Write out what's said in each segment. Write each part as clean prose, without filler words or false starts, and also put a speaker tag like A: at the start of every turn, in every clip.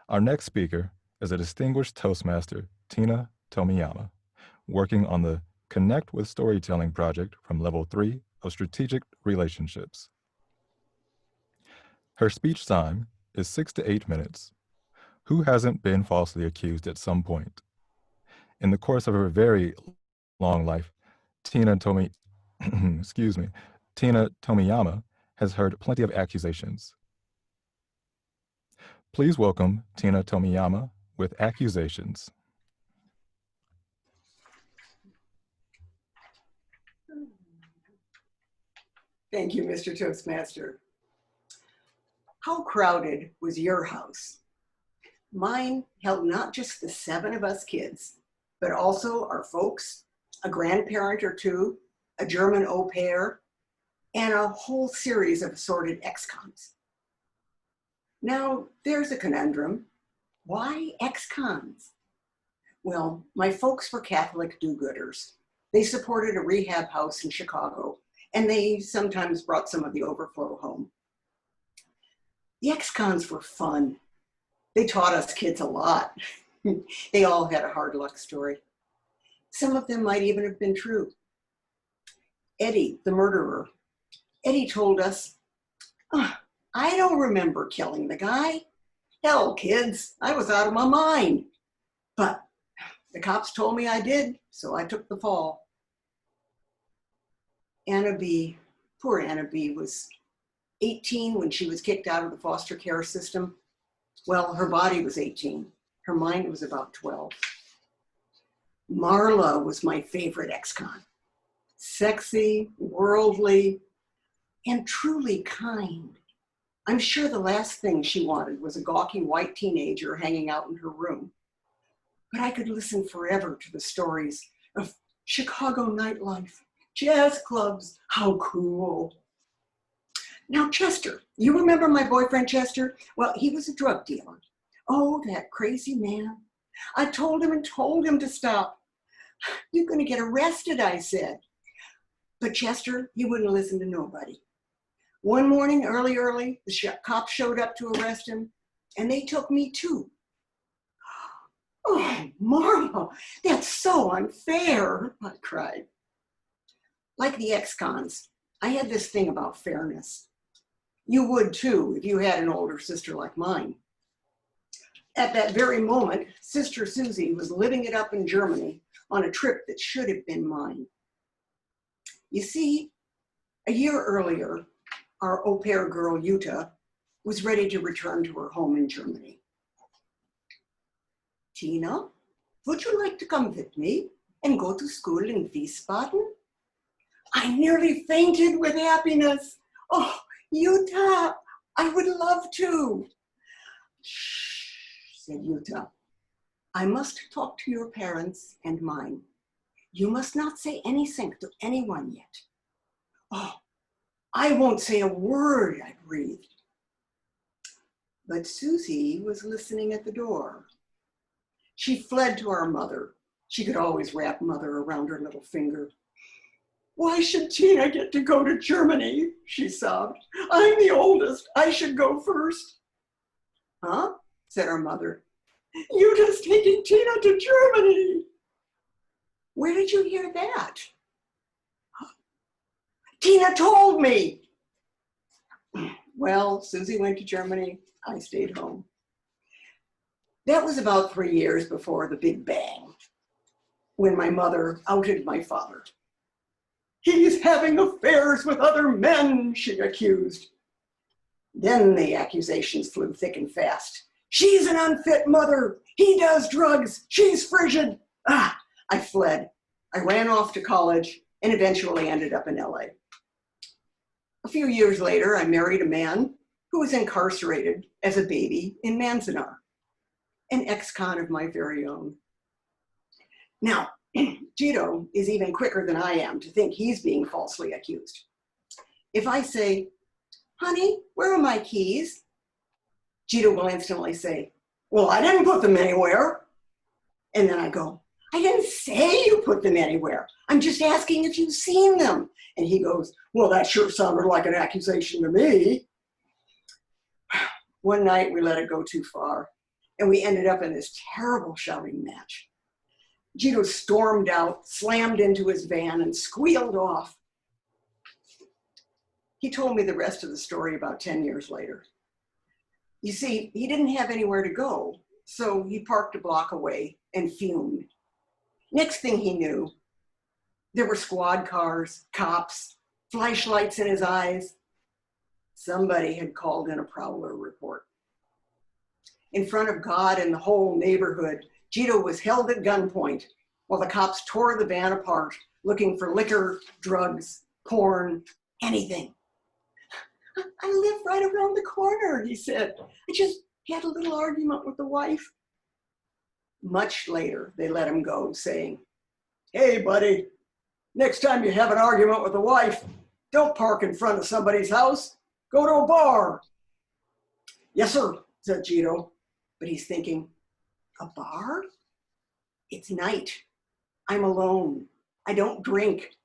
A: Our next speaker is a distinguished Toastmaster, Tina Tomiyama, working on the Connect with Storytelling project from Level 3 of Strategic Relationships. Her speech time is 6 to 8 minutes. Who hasn't been falsely accused at some point? In the course of her very long life, Tina Tomiyama has heard plenty of accusations. Please welcome Tina Tomiyama with Accusations.
B: Thank you, Mr. Toastmaster. How crowded was your house? Mine held not just the 7 of us kids, but also our folks, a grandparent or two, a German au pair, and a whole series of assorted ex-cons. Now, there's a conundrum. Why ex-cons? Well, my folks were Catholic do-gooders. They supported a rehab house in Chicago, and they sometimes brought some of the overflow home. The ex-cons were fun. They taught us kids a lot. They all had a hard luck story. Some of them might even have been true. Eddie, the murderer. Eddie told us, I don't remember killing the guy. Hell, kids, I was out of my mind. But the cops told me I did, so I took the fall. Anna B., poor Anna B. was 18 when she was kicked out of the foster care system. Well, her body was 18. Her mind was about 12. Marla was my favorite ex-con. Sexy, worldly, and truly kind. I'm sure the last thing she wanted was a gawky white teenager hanging out in her room. But I could listen forever to the stories of Chicago nightlife, jazz clubs, how cool. Now, Chester, you remember my boyfriend, Chester? Well, he was a drug dealer. Oh, that crazy man. I told him and told him to stop. You're gonna get arrested, I said. But Chester, he wouldn't listen to nobody. One morning, early, the cops showed up to arrest him, and they took me too. Oh, Marla, that's so unfair, I cried. Like the ex-cons, I had this thing about fairness. You would too if you had an older sister like mine. At that very moment, Sister Susie was living it up in Germany on a trip that should have been mine. You see, a year earlier, our au pair girl, Jutta, was ready to return to her home in Germany. Tina, would you like to come with me and go to school in Wiesbaden? I nearly fainted with happiness. Oh, Jutta, I would love to. Shh, said Jutta. I must talk to your parents and mine. You must not say anything to anyone yet. Oh, I won't say a word, I breathed. But Susie was listening at the door. She fled to our mother. She could always wrap mother around her little finger. Why should Tina get to go to Germany? She sobbed. I'm the oldest. I should go first. Huh? Said our mother. Juta's taking Tina to Germany. Where did you hear that? Tina told me. Well, Susie went to Germany. I stayed home. That was about 3 years before the Big Bang, when my mother outed my father. He's having affairs with other men, she accused. Then the accusations flew thick and fast. She's an unfit mother. He does drugs. She's frigid. I fled. I ran off to college and eventually ended up in LA. A few years later, I married a man who was incarcerated as a baby in Manzanar, an ex-con of my very own. Now, Gito is even quicker than I am to think he's being falsely accused. If I say, honey, where are my keys? Gito will instantly say, well, I didn't put them anywhere. And then I go, I didn't say you put them anywhere. I'm just asking if you've seen them. And he goes, well, that sure sounded like an accusation to me. One night we let it go too far. and we ended up in this terrible shouting match. Gito stormed out, slammed into his van, and squealed off. He told me the rest of the story about 10 years later. You see, he didn't have anywhere to go, so he parked a block away and fumed. Next thing he knew, there were squad cars, cops, flashlights in his eyes. Somebody had called in a prowler report. In front of God and the whole neighborhood, Gito was held at gunpoint while the cops tore the van apart, looking for liquor, drugs, porn, anything. I live right around the corner, he said. I just had a little argument with the wife. Much later, they let him go, saying, "Hey, buddy, next time you have an argument with the wife, don't park in front of somebody's house. Go to a bar." "Yes, sir," said Gito. But he's thinking, a bar? It's night. I'm alone. I don't drink.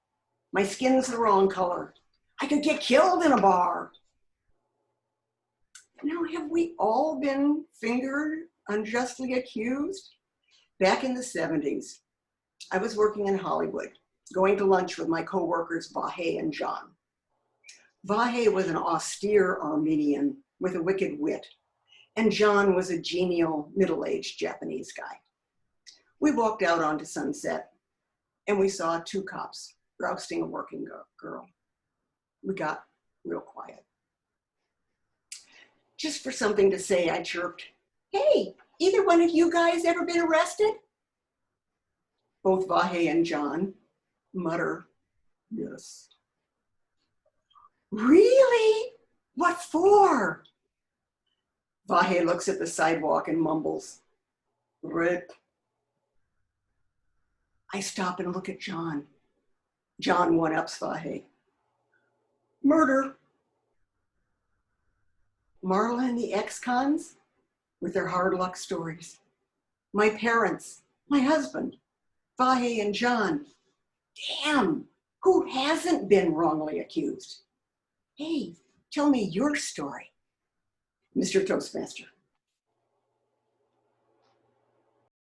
B: My skin's the wrong color. I could get killed in a bar. Now, have we all been fingered, unjustly accused? Back in the 70s, I was working in Hollywood, going to lunch with my coworkers, Vahe and John. Vahe was an austere Armenian with a wicked wit, and John was a genial, middle-aged Japanese guy. We walked out onto Sunset, and we saw two cops rousting a working girl. We got real quiet. Just for something to say, I chirped, "Hey, either one of you guys ever been arrested?" Both Vahe and John mutter, "Yes." "Really? What for?" Vahe looks at the sidewalk and mumbles, "Rape." I stop and look at John. John one-ups Vahe. "Murder." Marla and the ex-cons with their hard luck stories. My parents, my husband, Vahe and John. Damn, who hasn't been wrongly accused? Hey, tell me your story, Mr. Toastmaster.